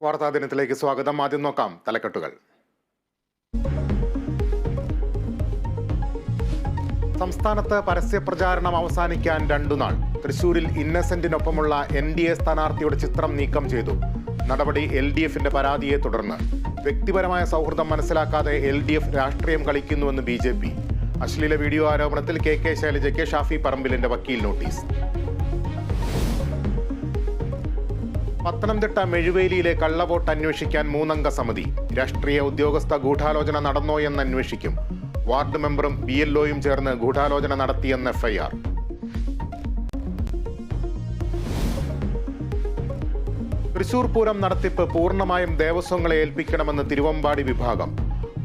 വാർത്താ ദിനത്തിലേക്ക് സ്വാഗതം. ആദ്യം നോക്കാം തലക്കെട്ടുകൾ. സംസ്ഥാനത്ത് പരസ്യപ്രചാരണം അവസാനിക്കാൻ 2 നാൾ. തൃശൂരിൽ ഇന്നസെന്റിനൊപ്പമുള്ള NDA സ്ഥാനാർത്ഥിയുടെ ചിത്രം നീക്കം ചെയ്തു. നടപടി LDFന്റെ പരാതിയെ തുടർന്ന്. വ്യക്തിപരമായ സൗഹൃദം മനസ്സിലാക്കാതെ LDF രാഷ്ട്രീയം കളിക്കുന്നുവെന്ന് BJP. അശ്ലീല വീഡിയോ ആരോപണത്തിൽ KK ശൈലജയ്ക്ക് ഷാഫി പറമ്പിലിന്റെ വക്കീൽ നോട്ടീസ്. പത്തനംതിട്ട മെഴുവേലിയിലെ കള്ളവോട്ട് അന്വേഷിക്കാൻ 3-അംഗ സമിതി. രാഷ്ട്രീയ ഉദ്യോഗസ്ഥ ഗൂഢാലോചന നടന്നോ എന്ന് അന്വേഷിക്കും. വാർഡ് മെമ്പറും BLOയും ചേർന്ന് ഗൂഢാലോചന നടത്തിയെന്ന് FIR. തൃശൂർ പൂരം നടത്തിപ്പ് പൂർണ്ണമായും ദേവസ്വങ്ങളെ ഏൽപ്പിക്കണമെന്ന് തിരുവമ്പാടി വിഭാഗം.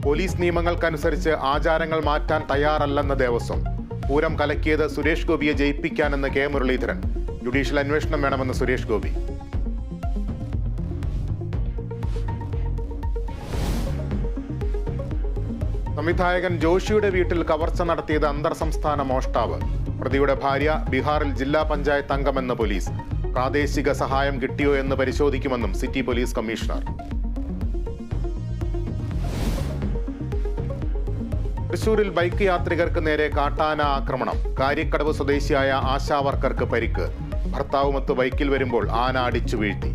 പോലീസ് നിയമങ്ങൾക്കനുസരിച്ച് ആചാരങ്ങൾ മാറ്റാൻ തയ്യാറല്ലെന്ന് ദേവസ്വം. പൂരം കലക്കിയത് സുരേഷ് ഗോപിയെ ജയിപ്പിക്കാനെന്ന് K മുരളീധരൻ. ജുഡീഷ്യൽ അന്വേഷണം വേണമെന്ന് സുരേഷ് ഗോപി. സംവിധായകൻ ജോഷിയുടെ വീട്ടിൽ കവർച്ച നടത്തിയത് അന്തർ സംസ്ഥാന മോഷ്ടാവ്. പ്രതിയുടെ ഭാര്യ ബീഹാറിൽ ജില്ലാ പഞ്ചായത്ത് അംഗമെന്ന് പോലീസ്. പ്രാദേശിക സഹായം കിട്ടിയോ എന്ന് പരിശോധിക്കുമെന്നും സിറ്റി പോലീസ് കമ്മീഷണർ. തൃശൂരിൽ ബൈക്ക് യാത്രികർക്ക് നേരെ കാട്ടാന ആക്രമണം. കാര്യക്കടവ് സ്വദേശിയായ ആശാവർക്കർക്ക് പരിക്ക്. ഭർത്താവുമൊത്ത് ബൈക്കിൽ വരുമ്പോൾ ആന അടിച്ചു വീഴ്ത്തി.